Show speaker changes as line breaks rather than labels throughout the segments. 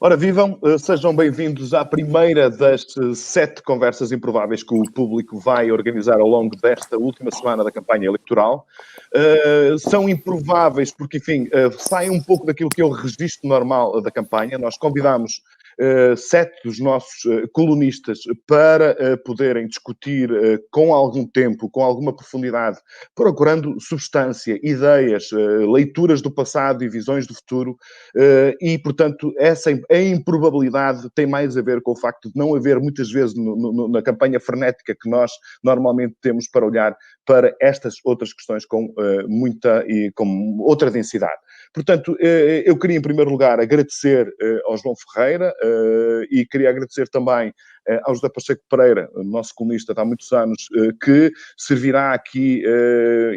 Ora, vivam, sejam bem-vindos à primeira das 7 conversas improváveis que o público vai organizar ao longo desta última semana da campanha eleitoral. São improváveis porque, enfim, saem um pouco daquilo que é o registro normal da campanha. Nós convidámos 7 dos nossos colunistas para poderem discutir com algum tempo, com alguma profundidade, procurando substância, ideias, leituras do passado e visões do futuro, e, portanto, a improbabilidade tem mais a ver com o facto de não haver, muitas vezes, na campanha frenética que nós normalmente temos para olhar para estas outras questões com muita e com outra densidade. Portanto, eu queria, em primeiro lugar, agradecer ao João Ferreira e queria agradecer também ao José Pacheco Pereira, nosso colunista de há muitos anos, que servirá aqui,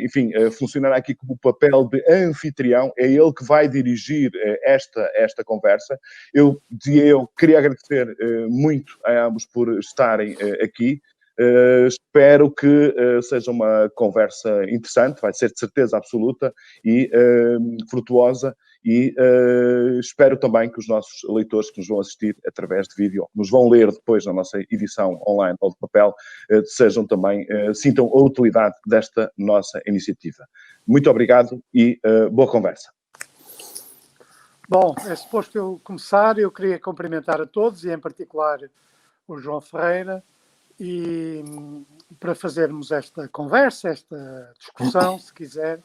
enfim, funcionará aqui como papel de anfitrião. É ele que vai dirigir esta conversa. Eu queria agradecer muito a ambos por estarem aqui. Espero que seja uma conversa interessante, vai ser de certeza absoluta e frutuosa, e espero também que os nossos leitores que nos vão assistir através de vídeo, nos vão ler depois na nossa edição online ou de papel, sejam também, sintam a utilidade desta nossa iniciativa. Muito obrigado e boa conversa.
Bom, é suposto eu começar. Eu queria cumprimentar a todos e, em particular, o João Ferreira, e para fazermos esta conversa, esta discussão, se quiser.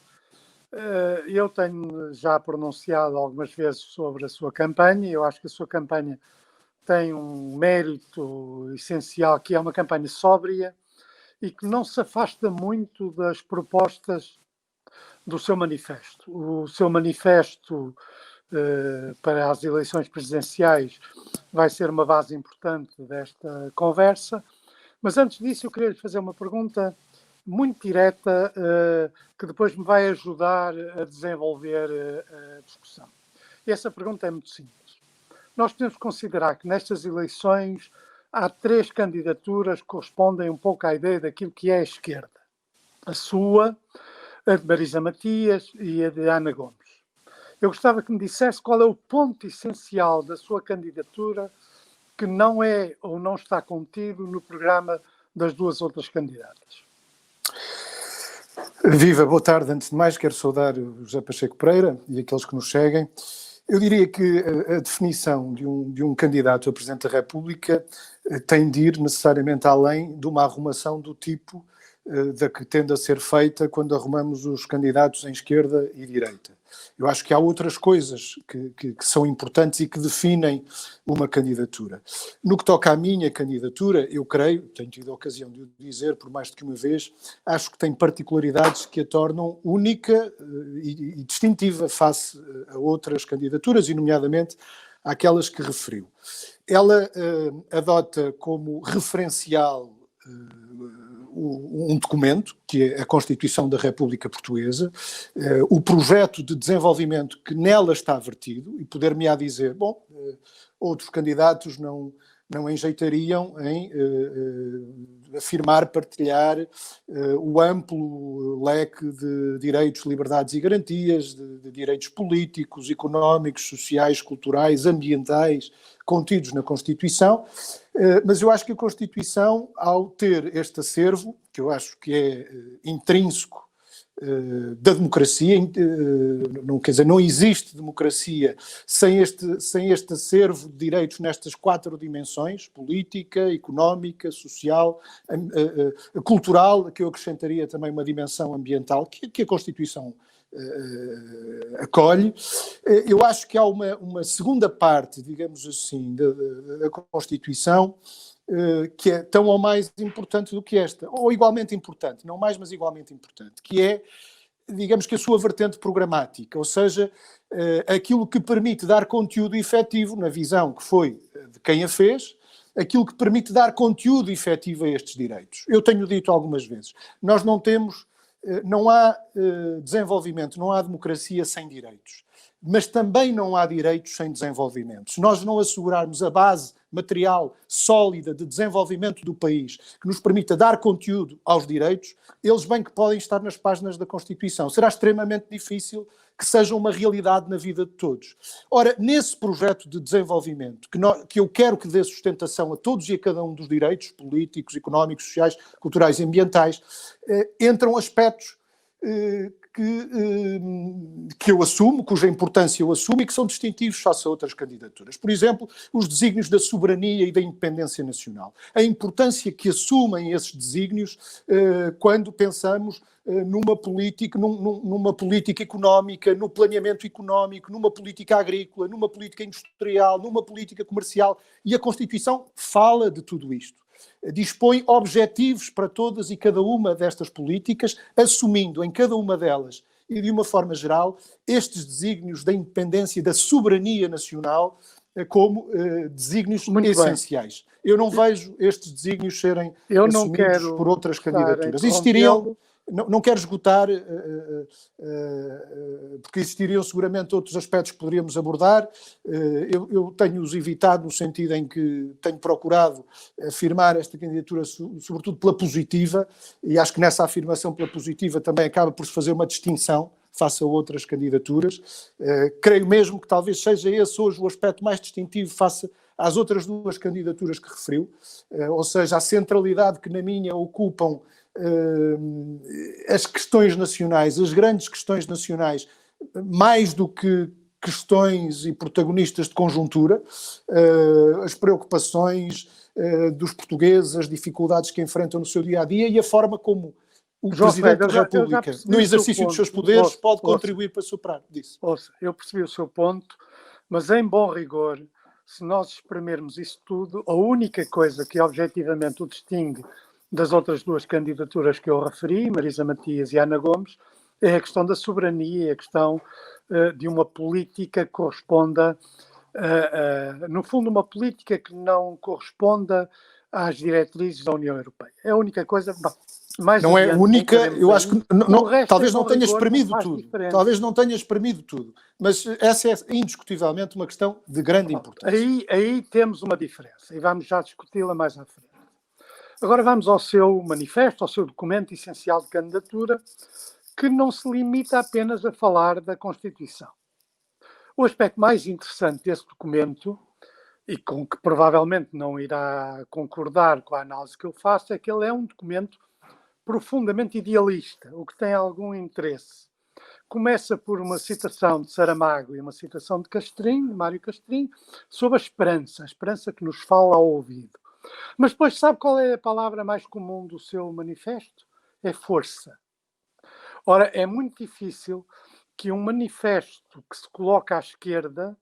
Eu tenho já pronunciado algumas vezes sobre a sua campanha. Eu acho que a sua campanha tem um mérito essencial, que é uma campanha sóbria e que não se afasta muito das propostas do seu manifesto. O seu manifesto para as eleições presidenciais vai ser uma base importante desta conversa. Mas antes disso, eu queria lhe fazer uma pergunta muito direta, que depois me vai ajudar a desenvolver a discussão. E essa pergunta é muito simples. Nós temos que considerar que nestas eleições há 3 candidaturas que correspondem um pouco à ideia daquilo que é a esquerda. A sua, a de Marisa Matias e a de Ana Gomes. Eu gostava que me dissesse qual é o ponto essencial da sua candidatura que não é ou não está contido no programa das 2 outras candidatas.
Viva, boa tarde. Antes de mais, quero saudar o José Pacheco Pereira e aqueles que nos seguem. Eu diria que a definição de um candidato a Presidente da República tem de ir necessariamente além de uma arrumação do tipo da que tende a ser feita quando arrumamos os candidatos em esquerda e direita. Eu acho que há outras coisas que são importantes e que definem uma candidatura. No que toca à minha candidatura, eu creio, tenho tido a ocasião de o dizer por mais do que uma vez, acho que tem particularidades que a tornam única e distintiva face a outras candidaturas, e nomeadamente àquelas que referiu. Ela adota como referencial um documento, que é a Constituição da República Portuguesa, o projeto de desenvolvimento que nela está vertido, e poder-me-á dizer, bom, outros candidatos não enjeitariam em afirmar, partilhar o amplo leque de direitos, liberdades e garantias, de direitos políticos, económicos, sociais, culturais, ambientais, contidos na Constituição. Mas eu acho que a Constituição, ao ter este acervo, que eu acho que é intrínseco da democracia, quer dizer, não existe democracia sem este acervo de direitos nestas 4 dimensões: política, económica, social, cultural, que eu acrescentaria também uma dimensão ambiental, que a Constituição acolhe. Eu acho que há uma segunda parte, digamos assim, da Constituição, que é tão ou mais importante do que esta, ou igualmente importante, não mais, mas igualmente importante, que é, digamos que a sua vertente programática, ou seja, aquilo que permite dar conteúdo efetivo, na visão que foi de quem a fez, aquilo que permite dar conteúdo efetivo a estes direitos. Eu tenho dito algumas vezes, nós não há desenvolvimento, não há democracia sem direitos, mas também não há direitos sem desenvolvimento. Se nós não assegurarmos a base material sólida de desenvolvimento do país, que nos permita dar conteúdo aos direitos, eles bem que podem estar nas páginas da Constituição. Será extremamente difícil que sejam uma realidade na vida de todos. Ora, nesse projeto de desenvolvimento, que eu quero que dê sustentação a todos e a cada um dos direitos políticos, económicos, sociais, culturais e ambientais, entram aspectos que eu assumo, cuja importância eu assumo e que são distintivos face a outras candidaturas. Por exemplo, os desígnios da soberania e da independência nacional. A importância que assumem esses desígnios quando pensamos numa política económica, no planeamento económico, numa política agrícola, numa política industrial, numa política comercial. E a Constituição fala de tudo isto. Dispõe objetivos para todas e cada uma destas políticas, assumindo em cada uma delas e de uma forma geral estes desígnios da independência e da soberania nacional como desígnios essenciais. Eu não vejo estes desígnios serem assumidos por outras candidaturas. Existiriam, não quero esgotar, porque existiriam seguramente outros aspectos que poderíamos abordar. Eu tenho-os evitado no sentido em que tenho procurado afirmar esta candidatura sobretudo pela positiva, e acho que nessa afirmação pela positiva também acaba por se fazer uma distinção face a outras candidaturas. Creio mesmo que talvez seja esse hoje o aspecto mais distintivo face às outras duas candidaturas que referiu, ou seja, a centralidade que na minha ocupam as questões nacionais, as grandes questões nacionais, mais do que questões e protagonistas de conjuntura, as preocupações dos portugueses, as dificuldades que enfrentam no seu dia-a-dia e a forma como o Presidente da República, no exercício dos seus poderes, pode contribuir para superar disso.
Eu percebi o seu ponto, mas em bom rigor, se nós exprimirmos isso tudo, a única coisa que objetivamente o distingue das outras duas candidaturas que eu referi, Marisa Matias e Ana Gomes, é a questão da soberania, a questão de uma política que corresponda, no fundo, uma política que não corresponda às diretrizes da União Europeia. É a única coisa... Mais
não é única, eu acho que talvez não tenha espremido tudo.
Diferente.
Talvez não tenha espremido tudo. Mas essa é indiscutivelmente uma questão de grande importância.
Aí temos uma diferença e vamos já discuti-la mais à frente. Agora vamos ao seu manifesto, ao seu documento essencial de candidatura, que não se limita apenas a falar da Constituição. O aspecto mais interessante desse documento, e com que provavelmente não irá concordar com a análise que eu faço, é que ele é um documento profundamente idealista, o que tem algum interesse. Começa por uma citação de Saramago e uma citação de Castrinho, de Mário Castrinho, sobre a esperança que nos fala ao ouvido. Mas depois sabe qual é a palavra mais comum do seu manifesto? É força. Ora, é muito difícil que um manifesto que se coloca à esquerda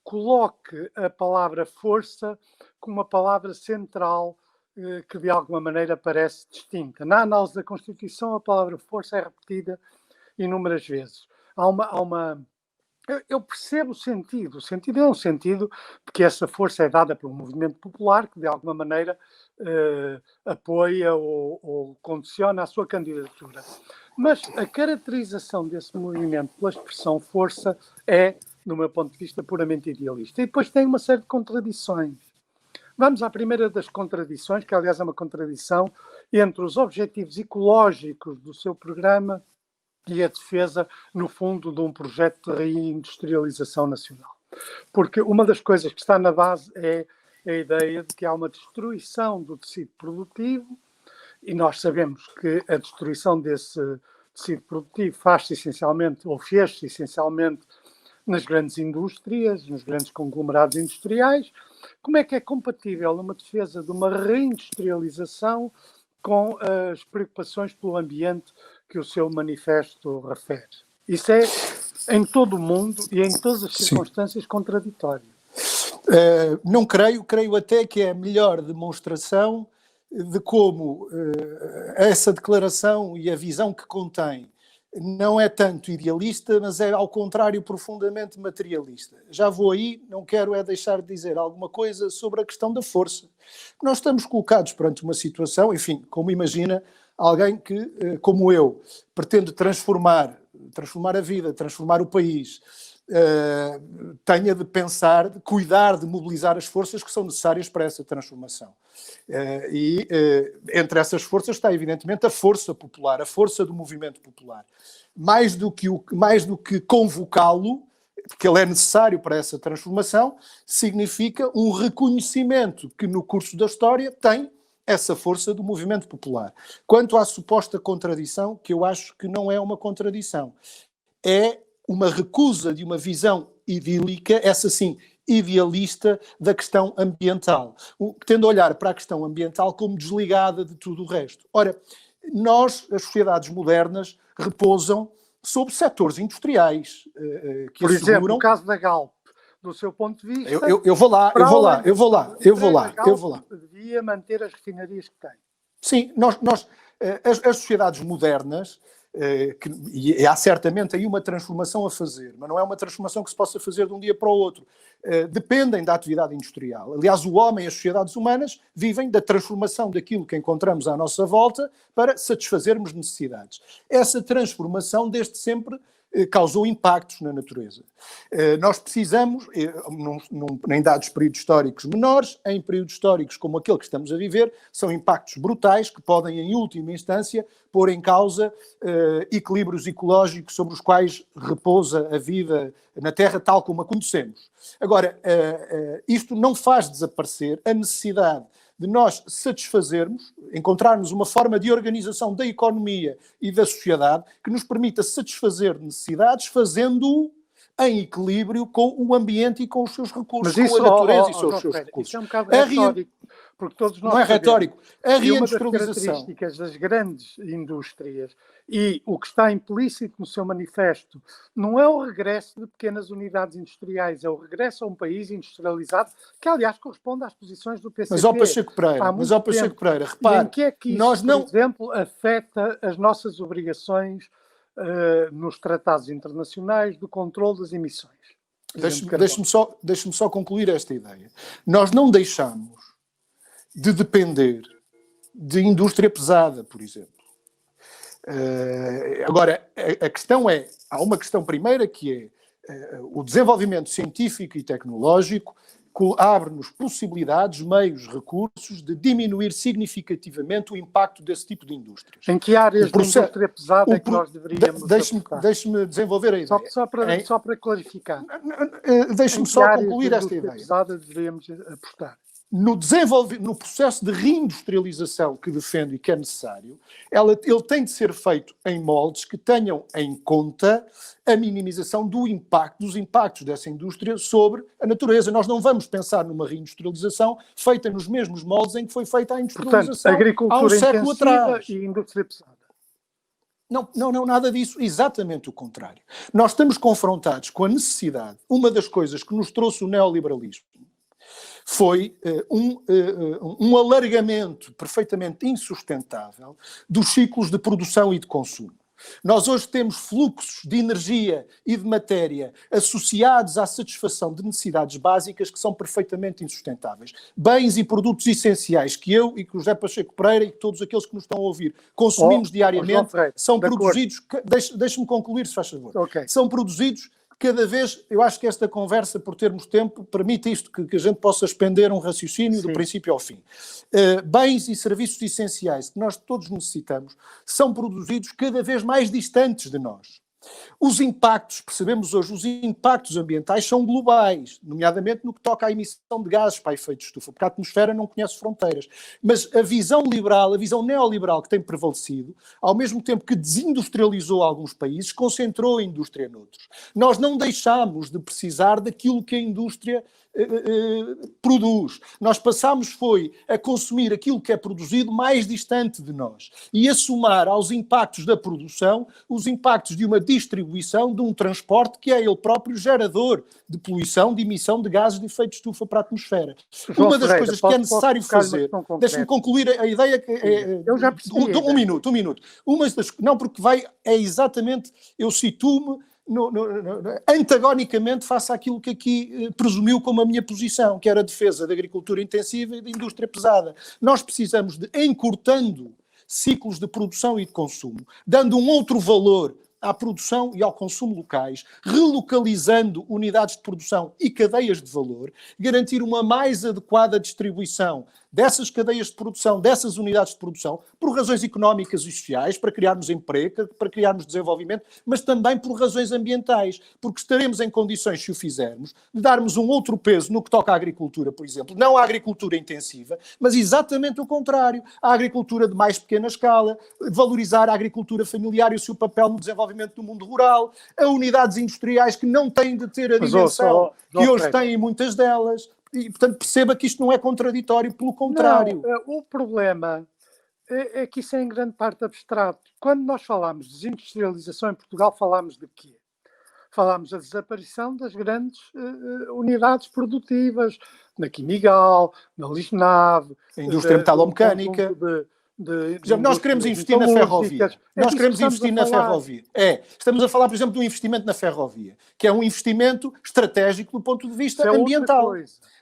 coloque a palavra força como uma palavra central que de alguma maneira parece distinta. Na análise da Constituição, a palavra força é repetida inúmeras vezes. Eu percebo o sentido. O sentido é um sentido de que essa força é dada por um movimento popular que de alguma maneira apoia ou condiciona a sua candidatura. Mas a caracterização desse movimento pela expressão força é, do meu ponto de vista, puramente idealista. E depois tem uma série de contradições. Vamos à primeira das contradições, que aliás é uma contradição entre os objetivos ecológicos do seu programa e a defesa, no fundo, de um projeto de reindustrialização nacional. Porque uma das coisas que está na base é a ideia de que há uma destruição do tecido produtivo e nós sabemos que a destruição desse tecido produtivo faz-se essencialmente, ou fez-se essencialmente, nas grandes indústrias, nos grandes conglomerados industriais. Como é que é compatível uma defesa de uma reindustrialização com as preocupações pelo ambiente que o seu manifesto refere? Isso é, em todo o mundo e em todas as circunstâncias, contraditório.
Não creio até que é a melhor demonstração de como essa declaração e a visão que contém não é tanto idealista, mas é, ao contrário, profundamente materialista. Já vou aí, não quero deixar de dizer alguma coisa sobre a questão da força. Nós estamos colocados perante uma situação, enfim, como imagina, alguém que, como eu, pretende transformar a vida, transformar o país, tenha de pensar, de cuidar, de mobilizar as forças que são necessárias para essa transformação. Entre essas forças está, evidentemente, a força popular, a força do movimento popular. Mais do que convocá-lo, porque ele é necessário para essa transformação, significa um reconhecimento que no curso da história tem essa força do movimento popular. Quanto à suposta contradição, que eu acho que não é uma contradição, é uma recusa de uma visão idílica, essa sim, idealista, da questão ambiental, tendo a olhar para a questão ambiental como desligada de tudo o resto. Ora, as sociedades modernas, repousam sobre setores industriais que
Por
asseguram...
exemplo, o caso da Galp, do seu ponto de vista...
Eu vou lá.
A Galp devia manter as refinarias que tem.
Sim, as sociedades modernas, e há certamente aí uma transformação a fazer, mas não é uma transformação que se possa fazer de um dia para o outro. Dependem da atividade industrial. Aliás, o homem e as sociedades humanas vivem da transformação daquilo que encontramos à nossa volta para satisfazermos necessidades. Essa transformação, desde sempre, causou impactos na natureza. Nós precisamos, em dados períodos históricos menores, em períodos históricos como aquele que estamos a viver, são impactos brutais que podem, em última instância, pôr em causa equilíbrios ecológicos sobre os quais repousa a vida na Terra tal como a conhecemos. Agora, isto não faz desaparecer a necessidade de nós satisfazermos, encontrarmos uma forma de organização da economia e da sociedade que nos permita satisfazer necessidades, fazendo-o em equilíbrio com o ambiente e com os seus recursos, com a natureza e os seus recursos.
Isso é um bocado retórico, porque todos nós
não é retórico. A
reindustrialização. Uma das características das grandes indústrias e o que está implícito no seu manifesto não é o regresso de pequenas unidades industriais, é o regresso a um país industrializado que, aliás, corresponde às posições do PCP.
Mas ao Pacheco Pereira, repare,
em que é que isso, por exemplo, afeta as nossas obrigações nos tratados internacionais do controle das emissões?
Deixe-me só concluir esta ideia. Nós não deixamos de depender de indústria pesada, por exemplo. Agora, a questão há uma questão primeira que é o desenvolvimento científico e tecnológico abre-nos possibilidades, meios, recursos de diminuir significativamente o impacto desse tipo de indústrias.
Em que áreas da indústria pesada é que nós deveríamos
Deixe-me desenvolver a ideia.
Só para clarificar.
Deixe-me só concluir esta ideia.
Pesada deveríamos apostar.
No processo de reindustrialização que defendo e que é necessário, ele tem de ser feito em moldes que tenham em conta a minimização dos impactos dessa indústria sobre a natureza. Nós não vamos pensar numa reindustrialização feita nos mesmos moldes em que foi feita a industrialização há um século atrás.
E indústria pesada.
Não, nada disso. Exatamente o contrário. Nós estamos confrontados com a necessidade, uma das coisas que nos trouxe o neoliberalismo, foi um alargamento perfeitamente insustentável dos ciclos de produção e de consumo. Nós hoje temos fluxos de energia e de matéria associados à satisfação de necessidades básicas que são perfeitamente insustentáveis. Bens e produtos essenciais que eu e que o José Pacheco Pereira e que todos aqueles que nos estão a ouvir consumimos diariamente são produzidos... Deixe-me concluir, se faz favor.
Okay.
São produzidos... Cada vez, eu acho que esta conversa, por termos tempo, permite isto, que a gente possa expender um raciocínio do princípio ao fim. Bens e serviços essenciais que nós todos necessitamos são produzidos cada vez mais distantes de nós. Os impactos, percebemos hoje, os impactos ambientais são globais, nomeadamente no que toca à emissão de gases para efeito de estufa, porque a atmosfera não conhece fronteiras. Mas a visão liberal, a visão neoliberal que tem prevalecido, ao mesmo tempo que desindustrializou alguns países, concentrou a indústria noutros. Nós não deixámos de precisar daquilo que a indústria produz. Nós passámos a consumir aquilo que é produzido mais distante de nós e a somar aos impactos da produção os impactos de uma distribuição, de um transporte que é ele próprio gerador de poluição, de emissão de gases de efeito de estufa para a atmosfera. Uma das coisas que é necessário fazer, deixe-me concluir a ideia que
eu já percebi.
Um minuto. Não, porque é exatamente, eu situo-me antagonicamente face àquilo que aqui presumiu como a minha posição, que era a defesa da agricultura intensiva e da indústria pesada. Nós precisamos de, encurtando ciclos de produção e de consumo, dando um outro valor à produção e ao consumo locais, relocalizando unidades de produção e cadeias de valor, garantir uma mais adequada distribuição dessas cadeias de produção, dessas unidades de produção, por razões económicas e sociais, para criarmos emprego, para criarmos desenvolvimento, mas também por razões ambientais, porque estaremos em condições, se o fizermos, de darmos um outro peso no que toca à agricultura, por exemplo, não à agricultura intensiva, mas exatamente o contrário, à agricultura de mais pequena escala, valorizar a agricultura familiar e o seu papel no desenvolvimento do mundo rural, a unidades industriais que não têm de ter a dimensão que hoje têm muitas delas. E, portanto, perceba que isto não é contraditório, pelo contrário.
Não, o problema é que isso é em grande parte abstrato. Quando nós falamos de desindustrialização em Portugal, falamos de quê? Falamos da desaparição das grandes unidades produtivas, na Quimigal, na Lisnave,
a indústria metalomecânica. Por exemplo, nós queremos investir na ferrovia. Nós queremos investir na ferrovia. Estamos a falar, por exemplo, de um investimento na ferrovia, que é um investimento estratégico do ponto de vista ambiental.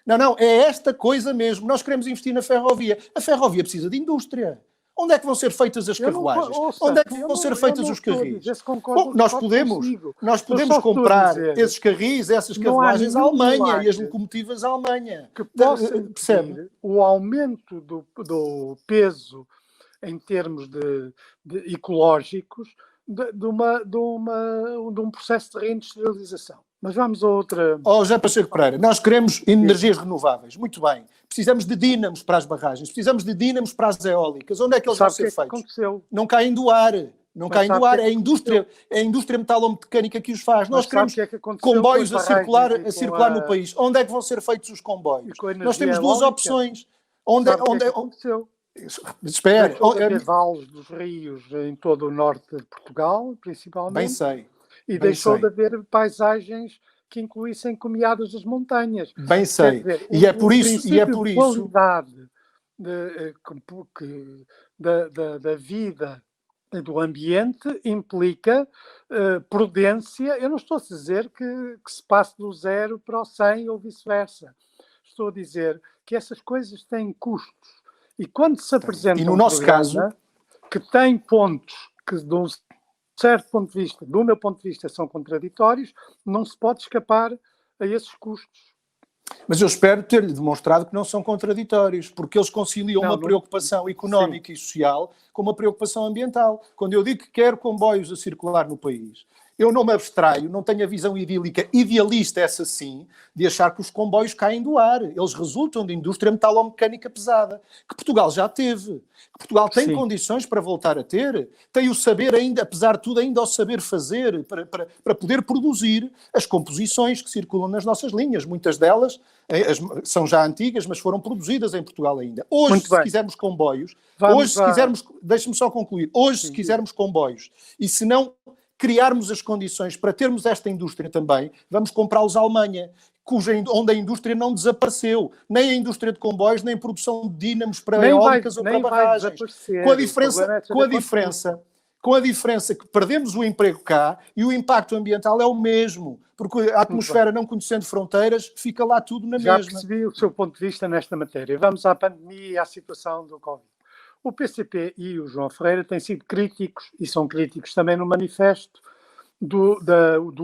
Não, é esta coisa mesmo. Nós queremos investir na ferrovia. A ferrovia precisa de indústria. Onde é que vão ser feitas as carruagens? Onde é que vão ser feitos os carris? Bom, nós podemos comprar esses carris, essas carruagens à Alemanha e as locomotivas à Alemanha.
Que possa impedir o aumento do peso em termos de ecológicos de um processo de reindustrialização. Mas vamos a outra...
José Pacheco Pereira, nós queremos energias renováveis. Muito bem. Precisamos de dínamos para as barragens, precisamos de dínamos para as eólicas. Onde é que eles vão ser feitos? Não caem do ar. Não caem do ar. É a indústria metalomecânica que os faz. Nós queremos comboios a circular no país. Onde é que vão ser feitos os comboios? Nós temos duas opções. Onde
aconteceu?
Espera.
Deixou de haver vales dos rios em todo o norte de Portugal, principalmente.
Bem sei.
E deixou de haver paisagens que incluíssem comiadas das montanhas.
Bem sei. E é por isso.
A qualidade da vida e do ambiente implica prudência. Eu não estou a dizer que se passe do 0 para o 100 ou vice-versa. Estou a dizer que essas coisas têm custos. E quando se apresenta
no nosso caso,
que tem pontos que, de um certo ponto de vista, do meu ponto de vista, são contraditórios, não se pode escapar a esses custos.
Mas eu espero ter-lhe demonstrado que não são contraditórios, porque eles conciliam uma preocupação económica e social com uma preocupação ambiental. Quando eu digo que quero comboios a circular no país, eu não me abstraio, não tenho a visão idealista, essa sim, de achar que os comboios caem do ar. Eles resultam de indústria metalomecânica pesada, que Portugal já teve. Que Portugal tem condições para voltar a ter, tem o saber ainda, apesar de tudo, ainda o saber fazer para poder produzir as composições que circulam nas nossas linhas. Muitas delas são já antigas, mas foram produzidas em Portugal ainda. Hoje, se quisermos comboios, deixe-me só concluir, se quisermos comboios, e se não criarmos as condições para termos esta indústria também, vamos comprá-los à Alemanha, onde a indústria não desapareceu, nem a indústria de comboios, nem a produção de dínamos para eólicas ou para barragens. Com a diferença que perdemos o emprego cá e o impacto ambiental é o mesmo, porque a atmosfera, não conhecendo fronteiras, fica lá tudo na mesma.
Já percebi o seu ponto de vista nesta matéria. Vamos à pandemia e à situação do Covid. O PCP e o João Ferreira têm sido críticos, e são críticos também no manifesto, do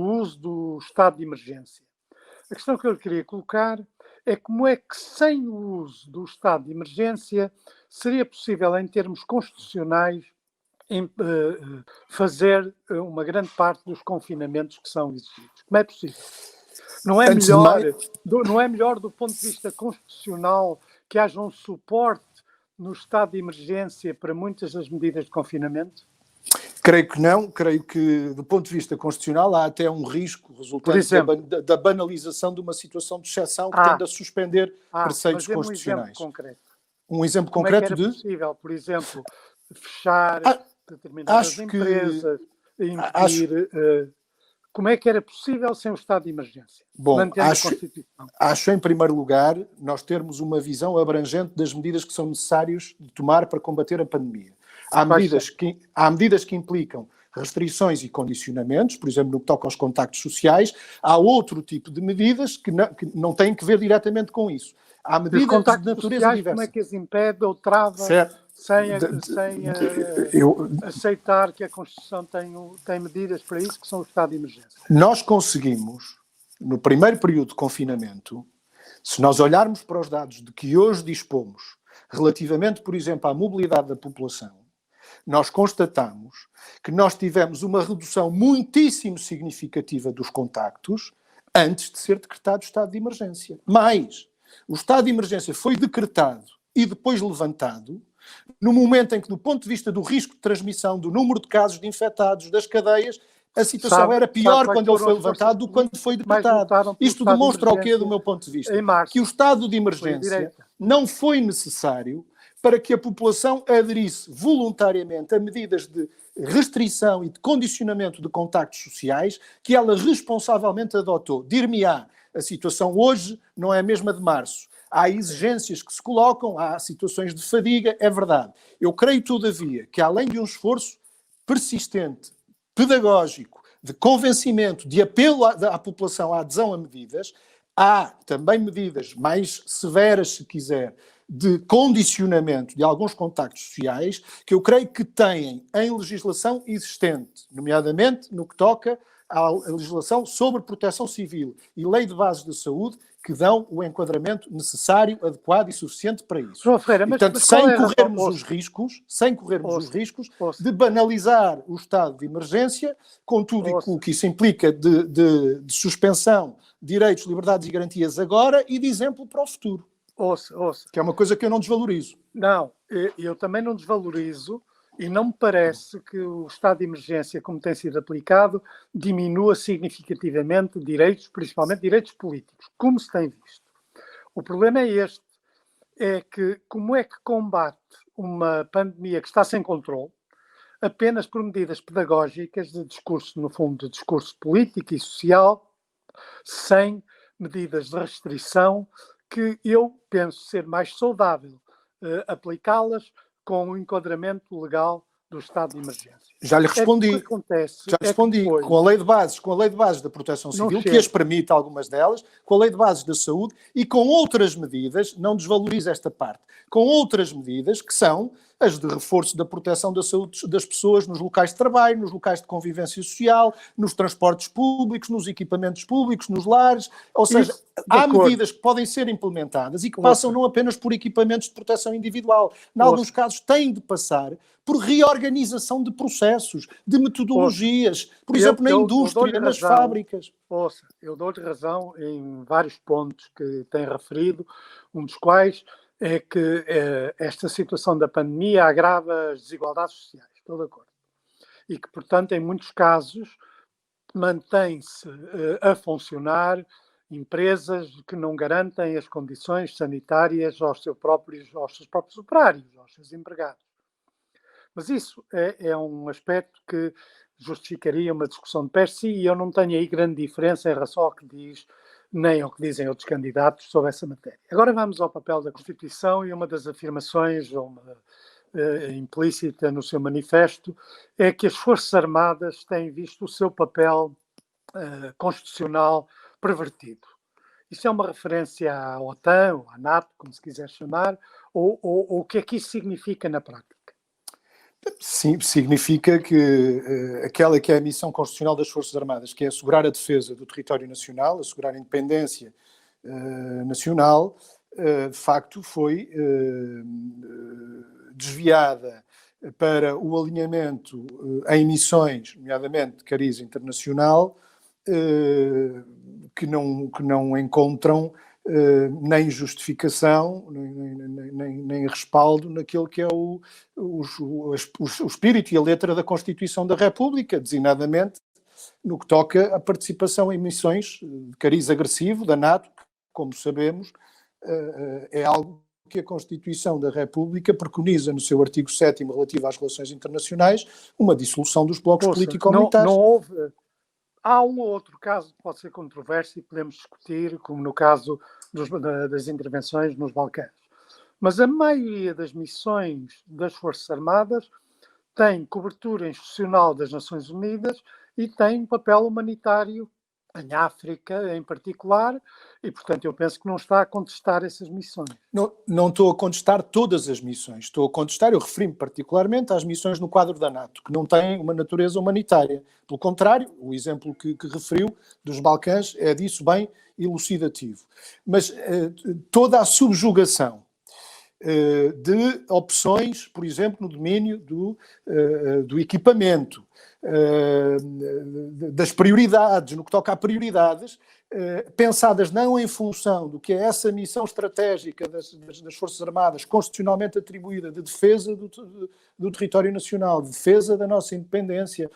uso do estado de emergência. A questão que eu queria colocar é como é que, sem o uso do estado de emergência, seria possível, em termos constitucionais, fazer uma grande parte dos confinamentos que são exigidos. Como é possível? Não é melhor do ponto de vista constitucional que haja um suporte no estado de emergência para muitas das medidas de confinamento?
Creio que não. Creio que, do ponto de vista constitucional, há até um risco resultante da banalização de uma situação de exceção que tende a suspender preceitos constitucionais. Um exemplo concreto
como é que era possível, por exemplo, fechar determinadas empresas, impedir... Como é que era possível sem o estado de emergência?
Bom, acho em primeiro lugar nós termos uma visão abrangente das medidas que são necessárias de tomar para combater a pandemia. Há medidas que implicam restrições e condicionamentos, por exemplo, no que toca aos contactos sociais. Há outro tipo de medidas que não têm que ver diretamente com isso. Há medidas de natureza diversa.
Como é que as impede ou trava sem aceitar que a Constituição tem medidas para isso, que são o estado de emergência.
Nós conseguimos, no primeiro período de confinamento, se nós olharmos para os dados de que hoje dispomos, relativamente, por exemplo, à mobilidade da população, nós constatamos que nós tivemos uma redução muitíssimo significativa dos contactos antes de ser decretado o estado de emergência. Mas o estado de emergência foi decretado e depois levantado no momento em que, do ponto de vista do risco de transmissão, do número de casos de infectados, das cadeias, a situação era pior quando ele foi levantado do que quando foi decretado. Isto demonstra o quê, do meu ponto de vista? Que o estado de emergência não foi necessário para que a população aderisse voluntariamente a medidas de restrição e de condicionamento de contactos sociais que ela responsavelmente adotou. Dir-me-á, a situação hoje não é a mesma de março. Há exigências que se colocam, há situações de fadiga, é verdade. Eu creio, todavia, que além de um esforço persistente, pedagógico, de convencimento, de apelo à população à adesão a medidas, há também medidas mais severas, se quiser, de condicionamento de alguns contactos sociais, que eu creio que têm em legislação existente, nomeadamente no que toca à legislação sobre proteção civil e lei de bases de saúde, que dão o enquadramento necessário, adequado e suficiente para isso.
João Ferreira,
portanto, sem corrermos os riscos de banalizar o estado de emergência, com tudo o que isso implica de suspensão de direitos, liberdades e garantias agora e de exemplo para o futuro.
Ouça.
Que é uma coisa que eu não desvalorizo.
Não, eu também não desvalorizo e não me parece que o estado de emergência, como tem sido aplicado, diminua significativamente direitos, principalmente direitos políticos, como se tem visto. O problema é este, é que como é que combate uma pandemia que está sem controle apenas por medidas pedagógicas de discurso, no fundo, de discurso político e social, sem medidas de restrição, que eu penso ser mais saudável aplicá-las com o enquadramento legal do estado de emergência.
Já lhe respondi. Com a lei de bases da proteção civil, que as permite, algumas delas, com a lei de bases da saúde e com outras medidas, não desvalorizo esta parte, com outras medidas que são as de reforço da proteção da saúde das pessoas nos locais de trabalho, nos locais de convivência social, nos transportes públicos, nos equipamentos públicos, nos lares. Ou seja, há medidas que podem ser implementadas e que passam não apenas por equipamentos de proteção individual. Em alguns casos têm de passar por reorganização de processos, de metodologias, por exemplo, na indústria, nas fábricas.
Eu dou-lhe razão em vários pontos que tem referido, um dos quais é que esta situação da pandemia agrava as desigualdades sociais, estou de acordo. E que, portanto, em muitos casos, mantém-se a funcionar empresas que não garantem as condições sanitárias aos seus próprios operários, aos seus empregados. Mas isso é um aspecto que justificaria uma discussão de per si e eu não tenho aí grande diferença em relação ao que diz, nem ao que dizem outros candidatos sobre essa matéria. Agora vamos ao papel da Constituição e uma das afirmações implícita no seu manifesto é que as Forças Armadas têm visto o seu papel constitucional pervertido. Isso é uma referência à OTAN, ou à NATO, como se quiser chamar, ou o que é que isso significa na prática?
Sim, significa que aquela que é a missão constitucional das Forças Armadas, que é assegurar a defesa do território nacional, assegurar a independência nacional, de facto foi desviada para o alinhamento em missões, nomeadamente de cariz internacional, que não encontram nem justificação, nem respaldo naquilo que é o espírito e a letra da Constituição da República, designadamente no que toca à participação em missões de cariz agressivo da NATO, que, como sabemos, é algo que a Constituição da República preconiza no seu artigo 7º relativo às relações internacionais, uma dissolução dos blocos político-militares.
Não houve... Há um ou outro caso que pode ser controverso e podemos discutir, como no caso das intervenções nos Balcãs. Mas a maioria das missões das Forças Armadas tem cobertura institucional das Nações Unidas e tem um papel humanitário em África em particular, e, portanto, eu penso que não está a contestar essas missões.
Não estou a contestar todas as missões. Estou a contestar, eu refiro-me particularmente às missões no quadro da NATO, que não têm uma natureza humanitária. Pelo contrário, o exemplo que referiu dos Balcãs é disso bem elucidativo. Mas toda a subjugação de opções, por exemplo, no domínio do equipamento, das prioridades, no que toca a prioridades, pensadas não em função do que é essa missão estratégica das Forças Armadas, constitucionalmente atribuída de defesa do território nacional, de defesa da nossa independência,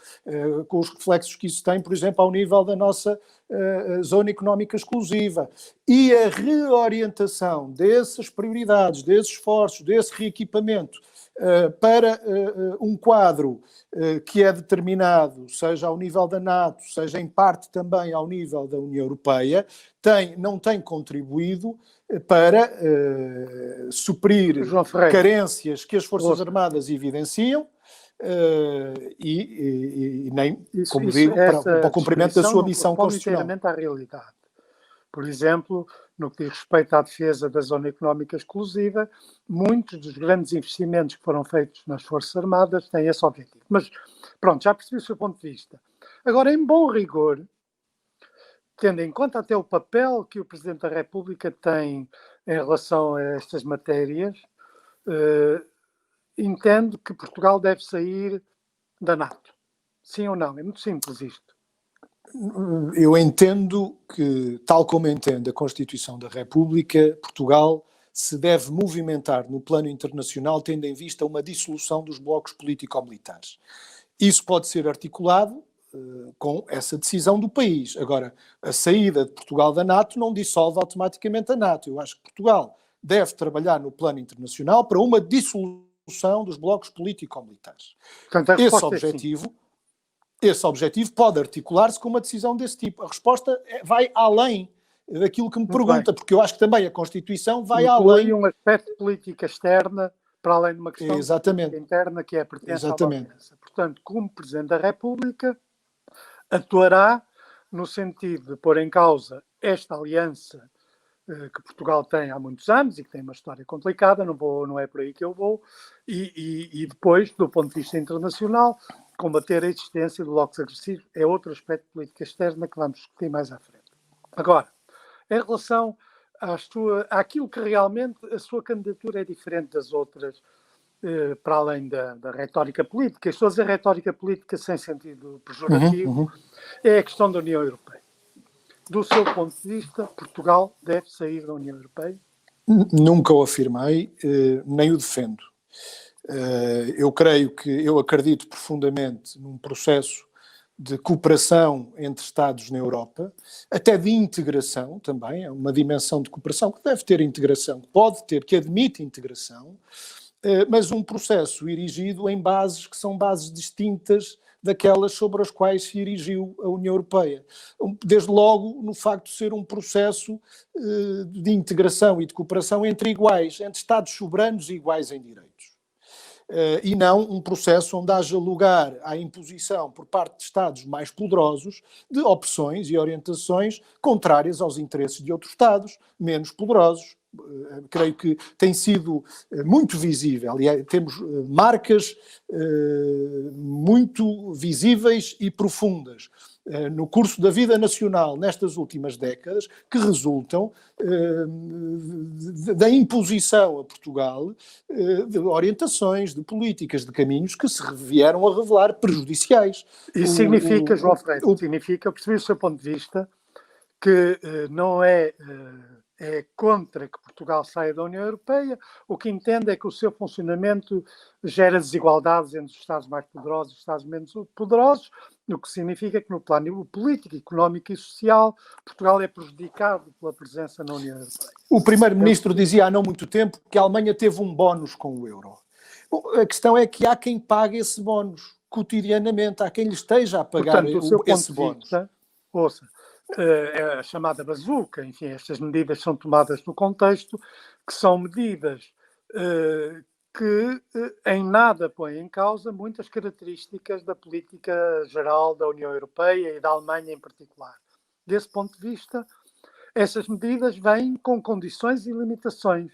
com os reflexos que isso tem, por exemplo, ao nível da nossa zona económica exclusiva, e a reorientação dessas prioridades, desses esforços, desse reequipamento para um quadro que é determinado, seja ao nível da NATO, seja em parte também ao nível da União Europeia, não tem contribuído para suprir carências que as Forças Armadas evidenciam e nem, como digo, para o cumprimento da sua missão constitucional.
Inteiramente à realidade. Por exemplo, no que diz respeito à defesa da zona económica exclusiva, muitos dos grandes investimentos que foram feitos nas Forças Armadas têm esse objetivo. Mas, pronto, já percebi o seu ponto de vista. Agora, em bom rigor, tendo em conta até o papel que o Presidente da República tem em relação a estas matérias, entendo que Portugal deve sair da NATO. Sim ou não? É muito simples isto.
Eu entendo que, tal como entende a Constituição da República, Portugal se deve movimentar no plano internacional tendo em vista uma dissolução dos blocos político-militares. Isso pode ser articulado com essa decisão do país. Agora, a saída de Portugal da NATO não dissolve automaticamente a NATO. Eu acho que Portugal deve trabalhar no plano internacional para uma dissolução dos blocos político-militares.
Portanto,
Esse objetivo pode articular-se com uma decisão desse tipo. A resposta vai além daquilo que me pergunta, porque eu acho que também a Constituição vai além.
Um aspecto de política externa, para além de uma questão
de política
interna, que é a pertença à aliança. Portanto, como Presidente da República, atuará no sentido de pôr em causa esta aliança que Portugal tem há muitos anos e que tem uma história complicada, não é por aí que eu vou, e depois, do ponto de vista internacional, combater a existência de blocos agressivos é outro aspecto de política externa que vamos discutir mais à frente. Agora, em relação àquilo que realmente a sua candidatura é diferente das outras, para além da retórica política, estou a dizer retórica política sem sentido pejorativo, é a questão da União Europeia. Do seu ponto de vista, Portugal deve sair da União Europeia?
Nunca o afirmei, nem o defendo. Eu acredito profundamente num processo de cooperação entre Estados na Europa, até de integração também, é uma dimensão de cooperação que deve ter integração, que admite integração, mas um processo erigido em bases que são bases distintas daquelas sobre as quais se erigiu a União Europeia. Desde logo, no facto de ser um processo de integração e de cooperação entre iguais, entre Estados soberanos e iguais em direitos. E não um processo onde haja lugar à imposição por parte de Estados mais poderosos de opções e orientações contrárias aos interesses de outros Estados menos poderosos. Creio que tem sido muito visível, aliás, temos marcas muito visíveis e profundas no curso da vida nacional nestas últimas décadas, que resultam da imposição a Portugal de orientações, de políticas, de caminhos que se vieram a revelar prejudiciais.
Isso significa, João Ferreira, significa, percebi o seu ponto de vista, que não é contra que Portugal saia da União Europeia, o que entende é que o seu funcionamento gera desigualdades entre os Estados mais poderosos e os Estados menos poderosos, o que significa que no plano político, económico e social, Portugal é prejudicado pela presença na União Europeia.
O Primeiro-Ministro dizia há não muito tempo que a Alemanha teve um bónus com o euro. Bom, a questão é que há quem pague esse bónus cotidianamente, há quem lhe esteja a pagar.
Portanto, o seu esse bónus. Ouça, é a chamada bazuca, enfim, estas medidas são tomadas no contexto, que são medidas que em nada põem em causa muitas características da política geral da União Europeia e da Alemanha em particular. desse ponto de vista, essas medidas vêm com condições e limitações.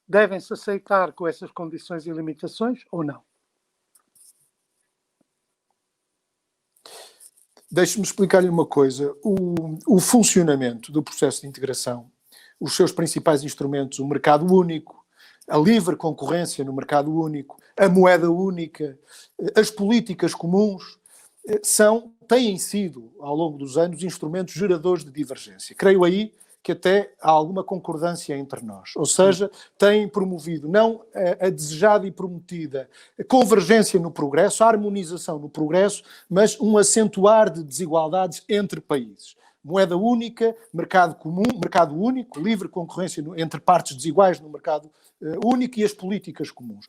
Devem-se aceitar com essas condições e limitações ou não?
Deixe-me explicar-lhe uma coisa. O funcionamento do processo de integração, os seus principais instrumentos, o mercado único, a livre concorrência no mercado único, a moeda única, as políticas comuns, têm sido, ao longo dos anos, instrumentos geradores de divergência. Creio aí que até há alguma concordância entre nós. Ou seja, têm promovido não a desejada e prometida convergência no progresso, a harmonização no progresso, mas um acentuar de desigualdades entre países. Moeda única, mercado comum, mercado único, livre concorrência entre partes desiguais no mercado único e as políticas comuns.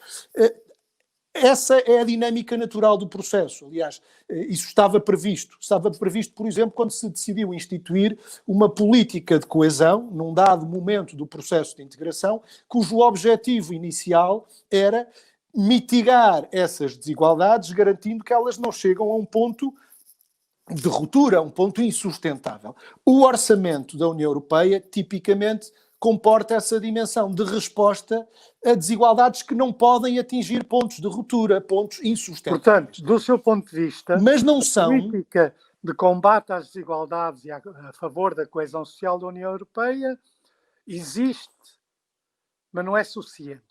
Essa é a dinâmica natural do processo. Aliás, isso estava previsto. Estava previsto, por exemplo, quando se decidiu instituir uma política de coesão, num dado momento do processo de integração, cujo objetivo inicial era mitigar essas desigualdades, garantindo que elas não chegam a um ponto de ruptura, a um ponto insustentável. O orçamento da União Europeia, tipicamente, comporta essa dimensão de resposta a desigualdades que não podem atingir pontos de ruptura, pontos insustentáveis.
Portanto, do seu ponto de vista,
mas não são...
a política de combate às desigualdades e a favor da coesão social da União Europeia existe, mas não é suficiente.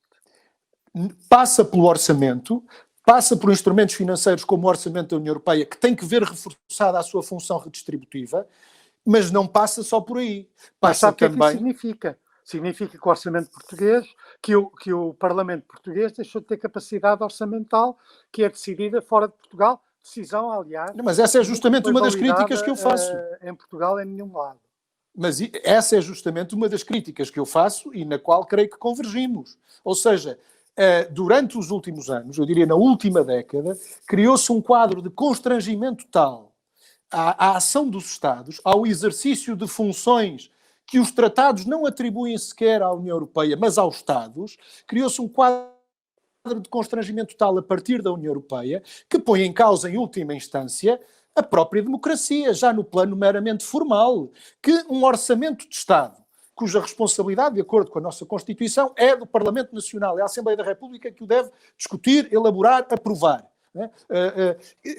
Passa pelo orçamento, passa por instrumentos financeiros como o orçamento da União Europeia, que tem que ver reforçada a sua função redistributiva, mas não passa só por aí. Passa
mas sabe
também...
o que é que isso significa? Significa que o orçamento português, que o Parlamento português deixou de ter capacidade orçamental, que é decidida fora de Portugal. Decisão, aliás...
Mas essa é justamente uma das críticas que eu faço.
Em Portugal, em nenhum lado.
Mas essa é justamente uma das críticas que eu faço e na qual creio que convergimos. Ou seja, durante os últimos anos, eu diria na última década, criou-se um quadro de constrangimento tal à ação dos Estados, ao exercício de funções que os tratados não atribuem sequer à União Europeia, mas aos Estados, criou-se um quadro de constrangimento tal a partir da União Europeia que põe em causa, em última instância, a própria democracia, já no plano meramente formal, que um orçamento de Estado, cuja responsabilidade, de acordo com a nossa Constituição, é do Parlamento Nacional, é a Assembleia da República que o deve discutir, elaborar, aprovar.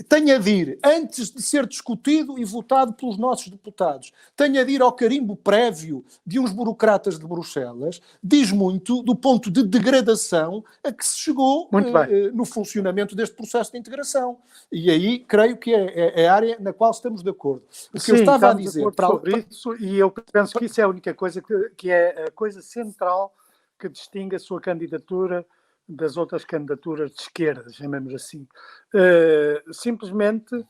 Tenha de ir, antes de ser discutido e votado pelos nossos deputados, tenha de ir ao carimbo prévio de uns burocratas de Bruxelas, diz muito do ponto de degradação a que se chegou no funcionamento deste processo de integração. E aí creio que é a área na qual estamos de acordo. O que eu estava a dizer
sobre isso, e eu penso que isso é a única coisa que é a coisa central que distingue a sua candidatura das outras candidaturas de esquerda, chamemos assim. Simplesmente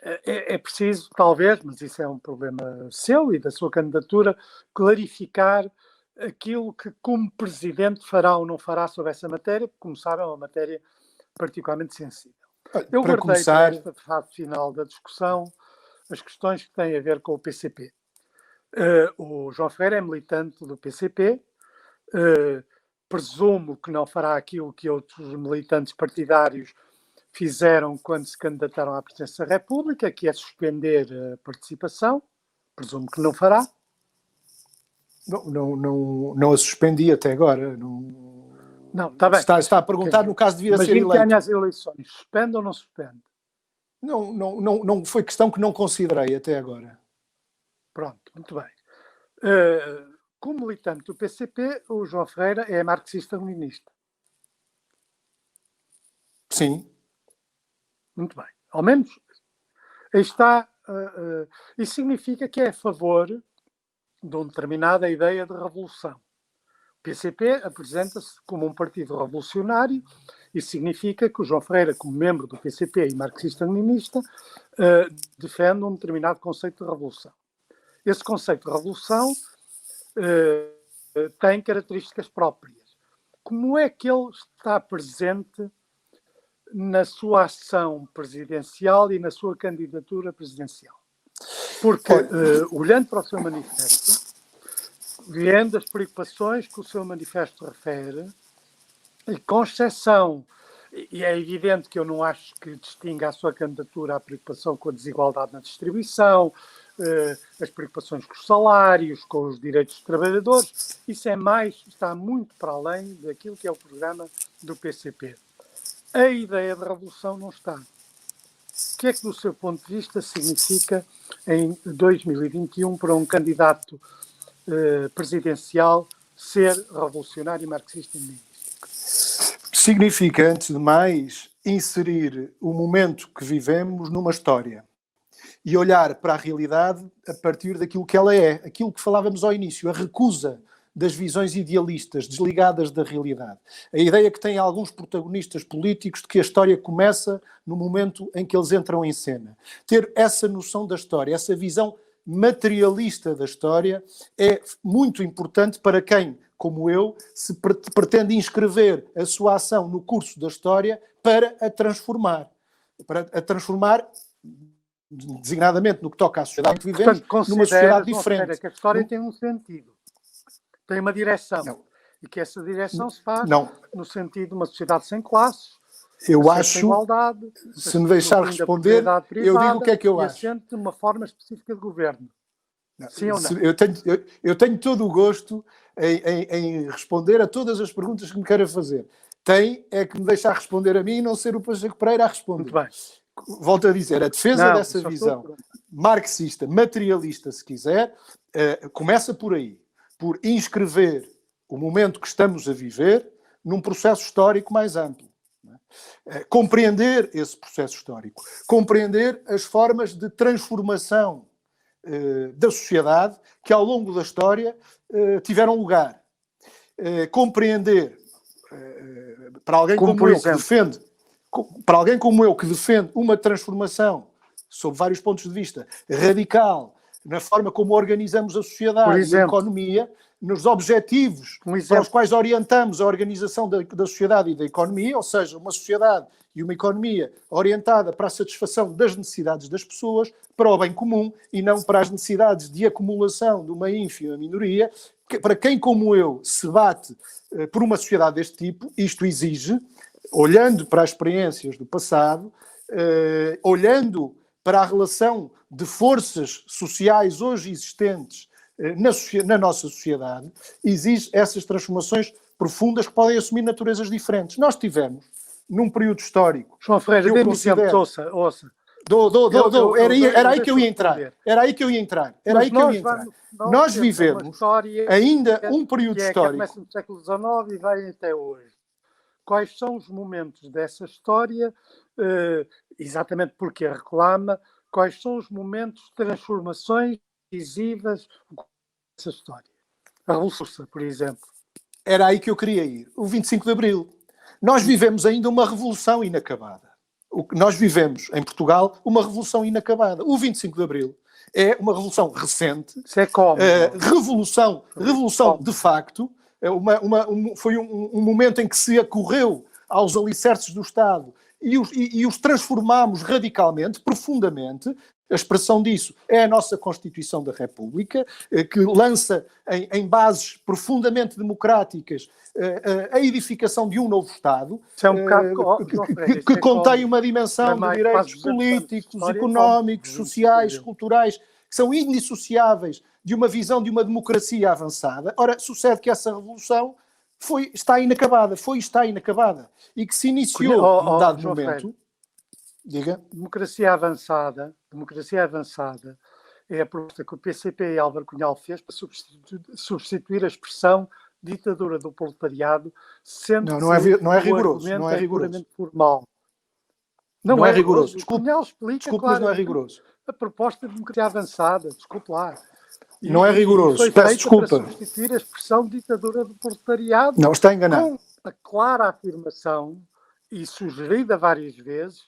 é preciso, talvez, mas isso é um problema seu e da sua candidatura, clarificar aquilo que, como presidente, fará ou não fará sobre essa matéria, porque, como sabem, é uma matéria particularmente sensível. Eu guardei para esta fase final da discussão as questões que têm a ver com o PCP. O João Ferreira é militante do PCP, presumo que não fará aquilo que outros militantes partidários fizeram quando se candidataram à presidência da República, que é suspender a participação. Presumo que não fará.
Não a suspendi até agora.
Não, está bem.
Está a perguntar no caso de vir a ser eleito.
Imagino que ganhe as eleições. Suspende ou não suspende?
Não foi questão que não considerei até agora.
Pronto, muito bem. Como militante do PCP, o João Ferreira é marxista-leninista.
Sim.
Muito bem. Ao menos aí está. Isso significa que é a favor de uma determinada ideia de revolução. O PCP apresenta-se como um partido revolucionário. Isso significa que o João Ferreira, como membro do PCP e marxista-leninista, defende um determinado conceito de revolução. Esse conceito de revolução tem características próprias. Como é que ele está presente na sua ação presidencial e na sua candidatura presidencial? Porque, olhando para o seu manifesto, vendo as preocupações que o seu manifesto refere, e com exceção, e é evidente que eu não acho que distinga a sua candidatura a preocupação com a desigualdade na distribuição, as preocupações com os salários, com os direitos dos trabalhadores. Isso está muito para além daquilo que é o programa do PCP. A ideia de revolução não está. O que é que, do seu ponto de vista, significa em 2021 para um candidato presidencial ser revolucionário marxista-leninista?
Significa, antes de mais, inserir o momento que vivemos numa história e olhar para a realidade a partir daquilo que ela é, aquilo que falávamos ao início, a recusa das visões idealistas desligadas da realidade. A ideia que têm alguns protagonistas políticos de que a história começa no momento em que eles entram em cena. Ter essa noção da história, essa visão materialista da história é muito importante para quem, como eu, se pretende inscrever a sua ação no curso da história para a transformar. Para a transformar, designadamente no que toca à sociedade que vivemos, numa sociedade diferente.
Que a história tem um sentido, tem uma direção. Não. E que essa direção se faz no sentido de uma sociedade sem classes,
eu acho,
igualdade,
se me deixar responder, eu digo o que é que eu acho.
Assente de uma forma específica de governo.
Não, sim ou não? Eu tenho todo o gosto em responder a todas as perguntas que me queira fazer. Tem é que me deixar responder a mim e não ser o Pacheco Pereira a responder.
Muito bem.
Volto a dizer, a defesa dessa visão marxista, materialista, se quiser, começa por aí, por inscrever o momento que estamos a viver num processo histórico mais amplo. Compreender esse processo histórico, compreender as formas de transformação da sociedade que ao longo da história tiveram lugar. Compreender, para alguém como eu que defende, para alguém como eu que defende uma transformação sob vários pontos de vista radical na forma como organizamos a sociedade e a economia, nos objetivos para os quais orientamos a organização da sociedade e da economia, ou seja, uma sociedade e uma economia orientada para a satisfação das necessidades das pessoas, para o bem comum e não para as necessidades de acumulação de uma ínfima minoria. Para quem, como eu, se bate por uma sociedade deste tipo, isto exige, olhando para as experiências do passado, olhando para a relação de forças sociais hoje existentes na nossa sociedade, exige essas transformações profundas que podem assumir naturezas diferentes. Nós tivemos, num período histórico...
João Ferreira, dê-me exemplo, ouça.
Era aí que eu ia entrar. Nós vivemos ainda um período histórico.
Que começa no século XIX e vai até hoje. Quais são os momentos dessa história, exatamente porque a reclama, quais são os momentos de transformações decisivas dessa história? A Revolução, por exemplo.
Era aí que eu queria ir. O 25 de Abril. Nós vivemos ainda uma revolução inacabada. Nós vivemos, em Portugal, uma revolução inacabada. O 25 de Abril é uma revolução recente.
Isso é como?
Revolução de facto. Foi um momento em que se acorreu aos alicerces do Estado e os transformámos radicalmente, profundamente. A expressão disso é a nossa Constituição da República, que lança em bases profundamente democráticas a edificação de um novo Estado, que contém uma dimensão de direitos políticos, económicos, sociais, culturais, que são indissociáveis de uma visão de uma democracia avançada. Ora, sucede que essa revolução está inacabada, e que se iniciou num dado momento... Diga.
Democracia avançada é a proposta que o PCP e Álvaro Cunhal fez para substituir a expressão ditadura do proletariado, sendo
não é rigoroso, não é rigoroso.
Formal.
Não é rigoroso.
Desculpe,
mas não é rigoroso.
A proposta de democracia avançada, desculpe lá.
Não é rigoroso, peço desculpa.
Para substituir a expressão ditadura do proletariado.
Não, está enganado.
Com a clara afirmação, e sugerida várias vezes,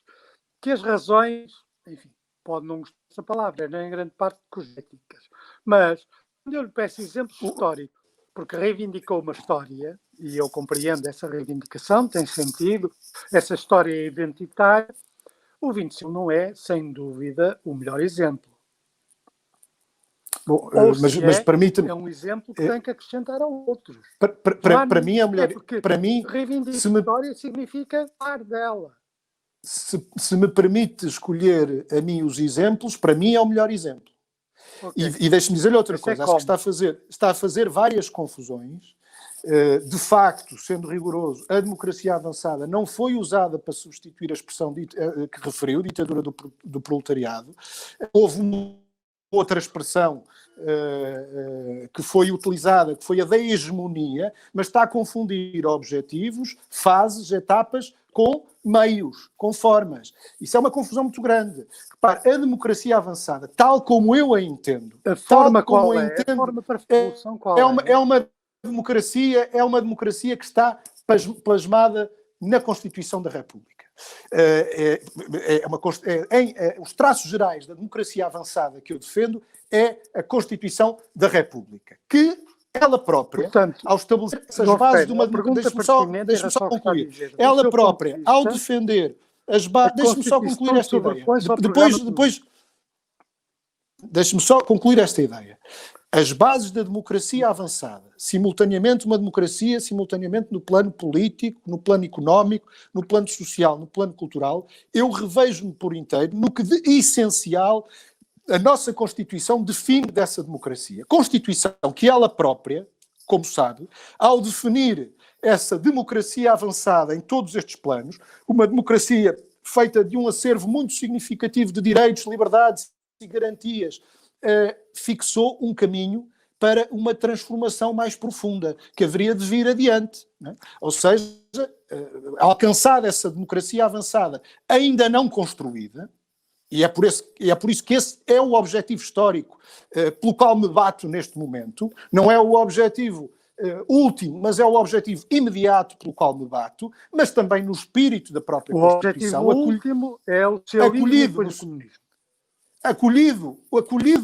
que as razões, enfim, pode não gostar dessa palavra, não é em grande parte cosméticas, mas quando eu lhe peço exemplos históricos, porque reivindicou uma história, e eu compreendo essa reivindicação, tem sentido, essa história é identitária, o 25 não é, sem dúvida, o melhor exemplo.
Bom, mas permite-me...
É um exemplo que tem que acrescentar a outros.
Para mim é o melhor...
Para mim, reivindicar a história significa falar dela.
Se me permite escolher a mim os exemplos, para mim é o melhor exemplo.
Okay.
E deixe-me dizer-lhe outra
Esse
coisa,
é
acho que está a fazer várias confusões. De facto, sendo rigoroso, a democracia avançada não foi usada para substituir a expressão que referiu, ditadura do proletariado. Houve uma outra expressão que foi utilizada, que foi a da hegemonia, mas está a confundir objetivos, fases, etapas com meios, com formas. Isso é uma confusão muito grande. Repare, a democracia avançada, tal como eu a entendo,
a forma qual
eu
é?
entendo,
A forma para a revolução qual
é uma democracia que está plasmada na Constituição da República. Os traços gerais da democracia avançada que eu defendo é a Constituição da República, que ela própria,
portanto,
ao estabelecer essas bases de uma
democracia,
deixe-me só concluir, ela própria, ao defender as bases, deixe-me só concluir esta ideia. Deixe-me só concluir esta ideia. As bases da democracia avançada, simultaneamente uma democracia, simultaneamente no plano político, no plano económico, no plano social, no plano cultural, eu revejo-me por inteiro no que de essencial a nossa Constituição define dessa democracia. Constituição que ela própria, como sabe, ao definir essa democracia avançada em todos estes planos, uma democracia feita de um acervo muito significativo de direitos, liberdades e garantias, fixou um caminho para uma transformação mais profunda, que haveria de vir adiante. Não é? Ou seja, alcançada essa democracia avançada, ainda não construída, e é por isso que esse é o objetivo histórico pelo qual me bato neste momento, não é o objetivo último, mas é o objetivo imediato pelo qual me bato, mas também no espírito da própria Constituição.
O objetivo último é o socialismo e depois o comunismo.
Acolhido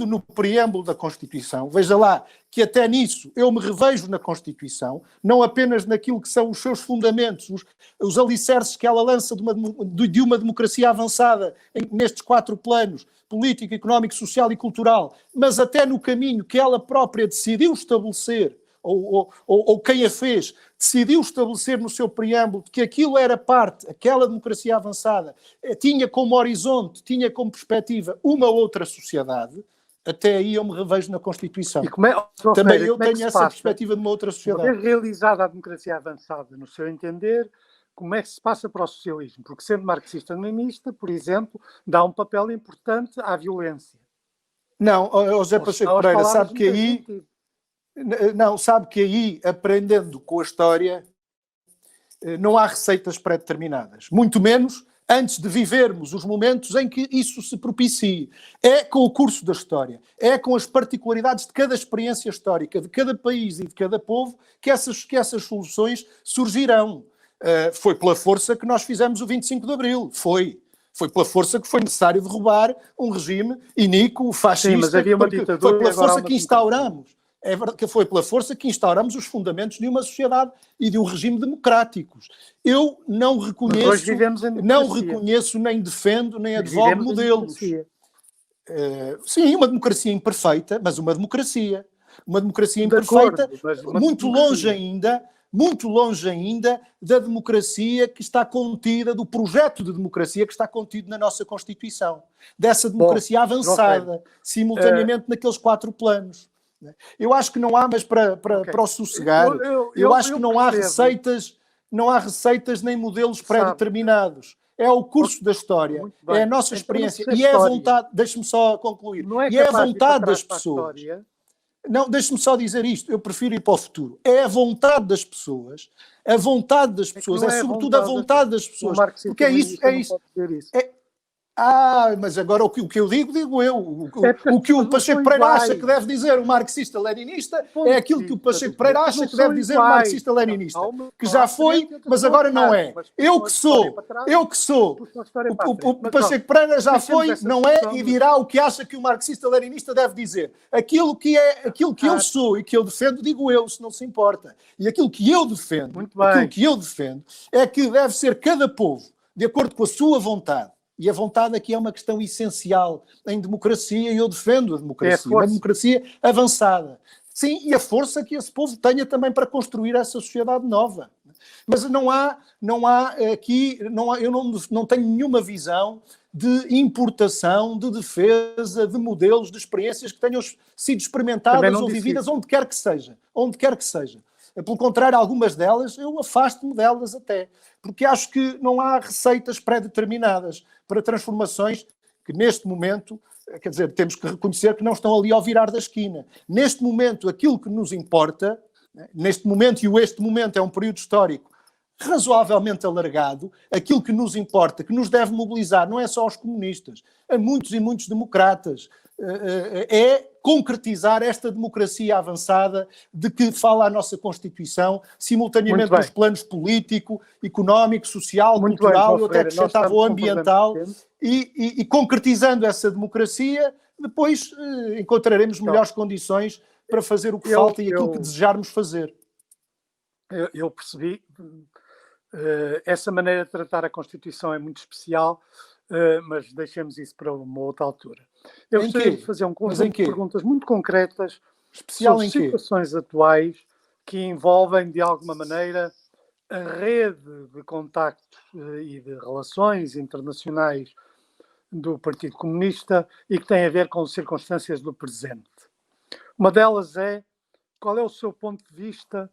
no preâmbulo da Constituição, veja lá que até nisso eu me revejo na Constituição, não apenas naquilo que são os seus fundamentos, os alicerces que ela lança de uma democracia avançada nestes 4 planos, político, económico, social e cultural, mas até no caminho que ela própria decidiu estabelecer, ou quem a fez, decidiu estabelecer no seu preâmbulo que aquilo era parte, aquela democracia avançada, tinha como horizonte, tinha como perspectiva uma outra sociedade, até aí eu me revejo na Constituição.
E
também eu tenho essa perspectiva de uma outra sociedade.
Uma vez realizada a democracia avançada, no seu entender, como é que se passa para o socialismo? Porque sendo marxista-leninista, por exemplo, dá um papel importante à violência.
Não, José Pacheco Pereira, sabe que aí... Não, sabe que aí, aprendendo com a história, não há receitas pré-determinadas. Muito menos antes de vivermos os momentos em que isso se propicie. É com o curso da história, é com as particularidades de cada experiência histórica, de cada país e de cada povo, que essas soluções surgirão. Foi pela força que nós fizemos o 25 de Abril. Foi pela força que foi necessário derrubar um regime iníquo, fascista. Sim,
mas havia uma ditadura.
Foi pela força que instauramos. É verdade que foi pela força que instauramos os fundamentos de uma sociedade e de um regime democráticos. Eu não reconheço nem defendo, nem advogo modelos. Sim, uma democracia imperfeita, mas uma democracia. Uma democracia imperfeita, muito longe ainda da democracia que está contida, do projeto de democracia que está contido na nossa Constituição. Dessa democracia avançada, simultaneamente naqueles 4 planos. Eu acho que não há, mas para o sossegar, eu acho que não há receitas nem modelos pré-determinados. É o curso da história, é a nossa experiência e é a vontade, deixe-me só concluir, e é a vontade das pessoas. Não, deixe-me só dizer isto, eu prefiro ir para o futuro. É a vontade das pessoas, é sobretudo a vontade das pessoas. Porque é isso. Mas agora o que eu digo eu. O que o Pacheco Pereira acha que deve dizer o marxista-leninista é aquilo que o Pacheco Pereira acha que deve dizer o marxista-leninista. Que já foi, mas agora não é. Eu que sou. O Pacheco Pereira já foi, não é, e dirá o que acha que o marxista-leninista deve dizer. Aquilo que eu sou e que eu defendo, digo eu, se não se importa. E aquilo que eu defendo é que deve ser cada povo, de acordo com a sua vontade. E a vontade aqui é uma questão essencial em democracia, e eu defendo a democracia, uma democracia avançada. Sim, e a força que esse povo tenha também para construir essa sociedade nova. Mas eu não tenho nenhuma visão de importação, de defesa, de modelos, de experiências que tenham sido experimentadas ou vividas onde quer que seja. Onde quer que seja. Pelo contrário, algumas delas, eu afasto-me delas até. Porque acho que não há receitas pré-determinadas para transformações que neste momento, quer dizer, temos que reconhecer que não estão ali ao virar da esquina. Neste momento, aquilo que nos importa, neste momento, e este momento é um período histórico razoavelmente alargado, aquilo que nos importa, que nos deve mobilizar, não é só aos comunistas, a muitos e muitos democratas, é concretizar esta democracia avançada de que fala a nossa Constituição, simultaneamente nos planos político, económico, social, cultural, eu até acrescentava o ambiental, e concretizando essa democracia, depois encontraremos melhores condições para fazer o que falta e aquilo que desejarmos fazer.
Eu percebi. Essa maneira de tratar a Constituição é muito especial, mas deixemos isso para uma outra altura. Eu gostaria de fazer um conjunto de perguntas muito concretas sobre situações atuais que envolvem, de alguma maneira, a rede de contactos e de relações internacionais do Partido Comunista e que têm a ver com circunstâncias do presente. Uma delas é, qual é o seu ponto de vista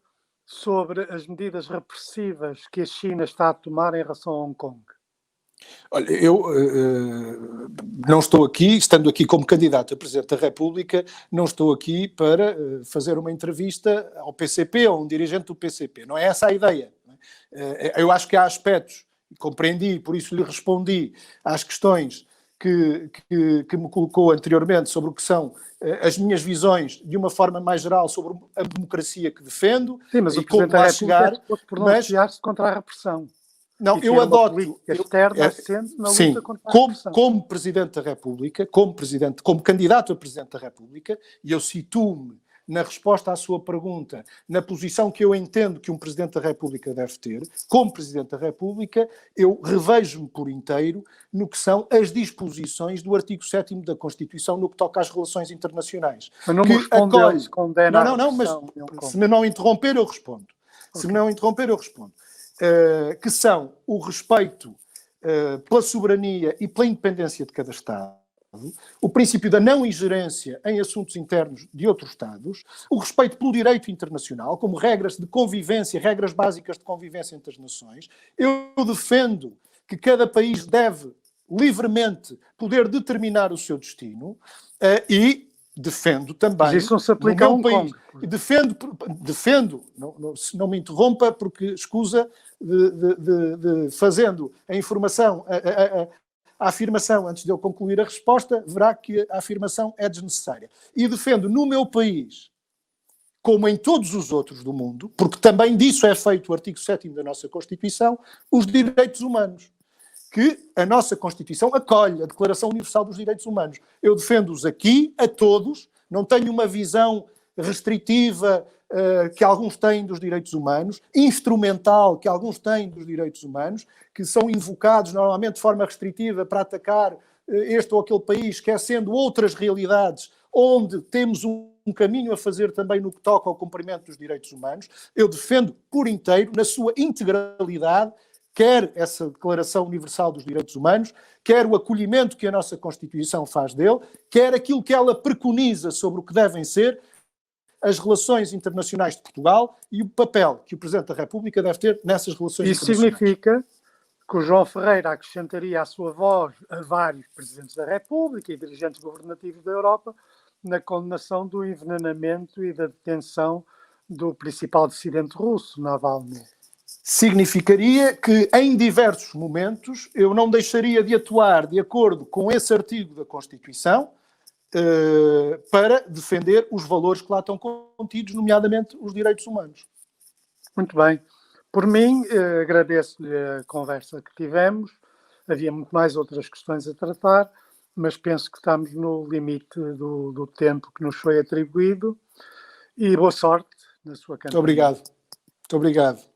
sobre as medidas repressivas que a China está a tomar em relação a Hong Kong?
Olha, eu não estou aqui, estando aqui como candidato a Presidente da República, não estou aqui para fazer uma entrevista ao PCP ou a um dirigente do PCP. Não é essa a ideia. Eu acho que há aspectos, compreendi, por isso lhe respondi às questões que me colocou anteriormente sobre o que são as minhas visões de uma forma mais geral sobre a democracia que defendo.
Sim, mas o Presidente da República pronunciar-se contra a repressão.
Não, eu adoto...
externa sendo na luta contra a repressão.
Como Presidente da República, como candidato a Presidente da República, e eu situo-me na resposta à sua pergunta, na posição que eu entendo que um Presidente da República deve ter, como Presidente da República, eu revejo-me por inteiro no que são as disposições do artigo 7º da Constituição no que toca às relações internacionais.
Mas não me respondeu se condena a
Não, mas se me não interromper eu respondo. Se me não interromper eu respondo. Que são o respeito pela soberania e pela independência de cada Estado, o princípio da não ingerência em assuntos internos de outros Estados, o respeito pelo direito internacional, como regras de convivência, regras básicas de convivência entre as nações. Eu defendo que cada país deve livremente poder determinar o seu destino e defendo também...
Mas isso não se aplica a um país.
Defendo, não me interrompa, porque escusa de fazendo a informação... A afirmação, antes de eu concluir a resposta, verá que a afirmação é desnecessária. E defendo no meu país, como em todos os outros do mundo, porque também disso é feito o artigo 7º da nossa Constituição, os direitos humanos, que a nossa Constituição acolhe, a Declaração Universal dos Direitos Humanos. Eu defendo-os aqui, a todos, não tenho uma visão restritiva que alguns têm dos direitos humanos, instrumental que alguns têm dos direitos humanos, que são invocados normalmente de forma restritiva para atacar este ou aquele país, esquecendo outras realidades onde temos um caminho a fazer também no que toca ao cumprimento dos direitos humanos. Eu defendo por inteiro, na sua integralidade, quer essa Declaração Universal dos Direitos Humanos, quer o acolhimento que a nossa Constituição faz dele, quer aquilo que ela preconiza sobre o que devem ser as relações internacionais de Portugal e o papel que o Presidente da República deve ter nessas relações internacionais.
Isso significa que o João Ferreira acrescentaria a sua voz a vários Presidentes da República e dirigentes governativos da Europa na condenação do envenenamento e da detenção do principal dissidente russo, Navalny.
Significaria que, em diversos momentos, eu não deixaria de atuar de acordo com esse artigo da Constituição para defender os valores que lá estão contidos, nomeadamente os direitos humanos.
Muito bem. Por mim, agradeço-lhe a conversa que tivemos. Havia muito mais outras questões a tratar, mas penso que estamos no limite do tempo que nos foi atribuído. E boa sorte na sua campanha.
Muito obrigado. Muito obrigado.